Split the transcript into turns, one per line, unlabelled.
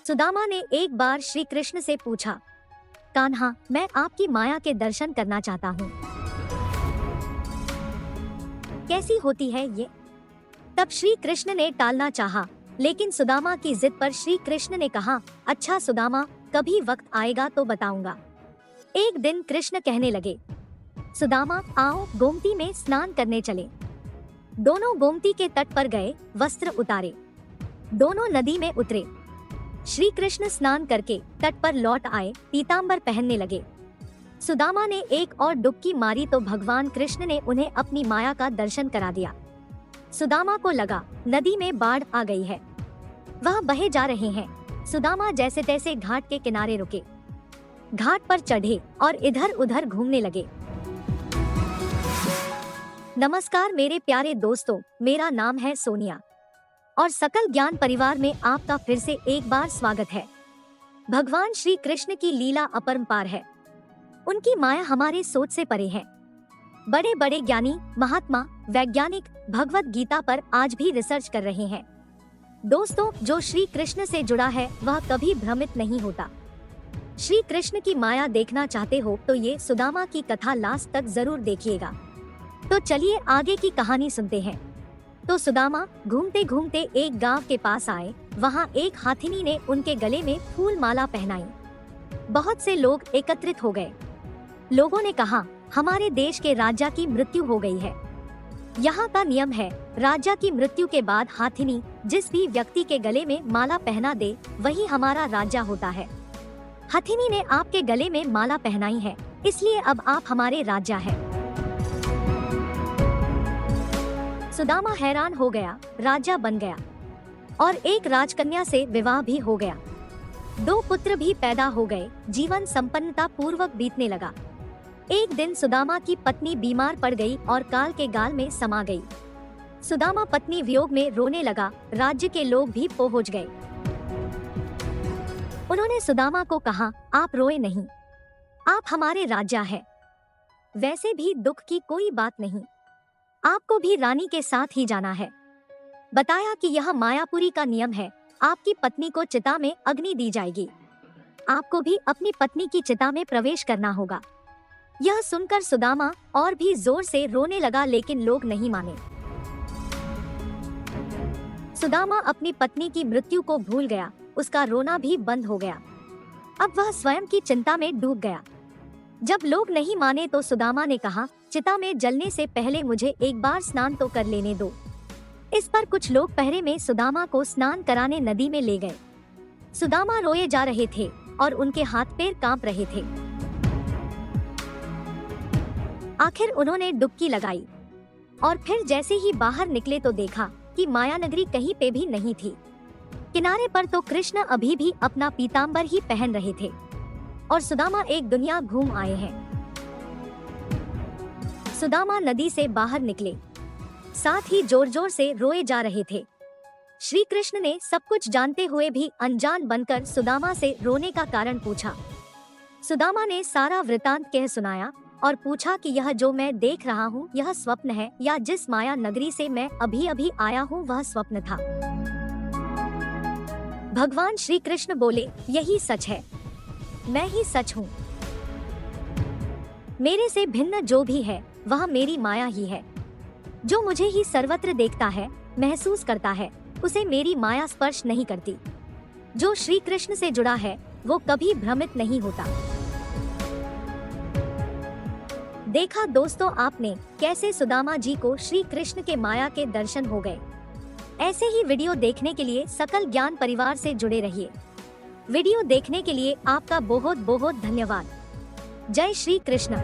सुदामा ने एक बार श्री कृष्ण से पूछा, कान्हा, मैं आपकी माया के दर्शन करना चाहता हूँ। कैसी होती है ये? तब श्री कृष्ण ने टालना चाहा, लेकिन सुदामा की जिद पर श्री कृष्ण ने कहा, अच्छा सुदामा, कभी वक्त आएगा तो बताऊंगा। एक दिन कृष्ण कहने लगे, सुदामा आओ गोमती में स्नान करने चले। दोनों गोमती के तट पर गए, वस्त्र उतारे, दोनों नदी में उतरे। श्री कृष्ण स्नान करके तट पर लौट आए, पीतांबर पहनने लगे। सुदामा ने एक और डुबकी मारी तो भगवान कृष्ण ने उन्हें अपनी माया का दर्शन करा दिया। सुदामा को लगा नदी में बाढ़ आ गई है, वह बहे जा रहे हैं। सुदामा जैसे तैसे घाट के किनारे रुके, घाट पर चढ़े और इधर उधर घूमने लगे। नमस्कार मेरे प्यारे दोस्तों, मेरा नाम है सोनिया और सकल ज्ञान परिवार में आपका फिर से एक बार स्वागत है। भगवान श्री कृष्ण की लीला अपरंपार है, उनकी माया हमारे सोच से परे है। बड़े बड़े ज्ञानी, महात्मा, वैज्ञानिक भगवत गीता पर आज भी रिसर्च कर रहे हैं। दोस्तों, जो श्री कृष्ण से जुड़ा है वह कभी भ्रमित नहीं होता। श्री कृष्ण की माया देखना चाहते हो तो ये सुदामा की कथा लास्ट तक जरूर देखिएगा। तो चलिए आगे की कहानी सुनते हैं। तो सुदामा घूमते घूमते एक गांव के पास आए। वहां एक हाथिनी ने उनके गले में फूल माला पहनाई। बहुत से लोग एकत्रित हो गए। लोगों ने कहा, हमारे देश के राजा की मृत्यु हो गई है। यहाँ का नियम है, राजा की मृत्यु के बाद हाथिनी जिस भी व्यक्ति के गले में माला पहना दे वही हमारा राजा होता है। हथिनी ने आपके गले में माला पहनाई है, इसलिए अब आप हमारे राजा हैं। सुदामा हैरान हो गया, राजा बन गया और एक राजकन्या से विवाह भी हो गया। 2 पुत्र भी पैदा हो गए। जीवन संपन्नता पूर्वक बीतने लगा। एक दिन सुदामा की पत्नी बीमार पड़ गई और काल के गाल में समा गई। सुदामा पत्नी वियोग में रोने लगा। राज्य के लोग भी पहुंच गए। उन्होंने सुदामा को कहा, आप रोए नहीं, आप हमारे राजा हैं। वैसे भी दुख की कोई बात नहीं, आपको भी रानी के साथ ही जाना है। बताया कि यह मायापुरी का नियम है, आपकी पत्नी को चिता में अग्नि दी जाएगी, आपको भी अपनी पत्नी की चिता में प्रवेश करना होगा। यह सुनकर सुदामा और भी जोर से रोने लगा, लेकिन लोग नहीं माने। सुदामा अपनी पत्नी की मृत्यु को भूल गया, उसका रोना भी बंद हो गया। अब वह स्वयं की चिंता में डूब गया। जब लोग नहीं माने तो सुदामा ने कहा, चिता में जलने से पहले मुझे एक बार स्नान तो कर लेने दो। इस पर कुछ लोग पहरे में सुदामा को स्नान कराने नदी में ले गए। सुदामा रोए जा रहे थे और उनके हाथ पैर कांप रहे थे। आखिर उन्होंने डुबकी लगाई और फिर जैसे ही बाहर निकले तो देखा कि माया नगरी कहीं पे भी नहीं थी। किनारे पर तो कृष्ण अभी भी अपना पीतांबर ही पहन रहे थे और सुदामा एक दुनिया घूम आए हैं। सुदामा नदी से बाहर निकले, साथ ही जोर जोर से रोए जा रहे थे। श्री कृष्ण ने सब कुछ जानते हुए भी अनजान बनकर सुदामा से रोने का कारण पूछा। सुदामा ने सारा वृतांत कह सुनाया और पूछा कि यह जो मैं देख रहा हूँ यह स्वप्न है या जिस माया नगरी से मैं अभी अभी आया हूँ वह स्वप्न था। भगवान श्री कृष्ण बोले, यही सच है, मैं ही सच हूँ। मेरे से भिन्न जो भी है वह मेरी माया ही है। जो मुझे ही सर्वत्र देखता है, महसूस करता है, उसे मेरी माया स्पर्श नहीं करती। जो श्री कृष्ण से जुड़ा है वो कभी भ्रमित नहीं होता। देखा दोस्तों आपने कैसे सुदामा जी को श्री कृष्ण के माया के दर्शन हो गए। ऐसे ही वीडियो देखने के लिए सकल ज्ञान परिवार से जुड़े रहिए। वीडियो देखने के लिए आपका बहुत बहुत धन्यवाद। जय श्री कृष्ण।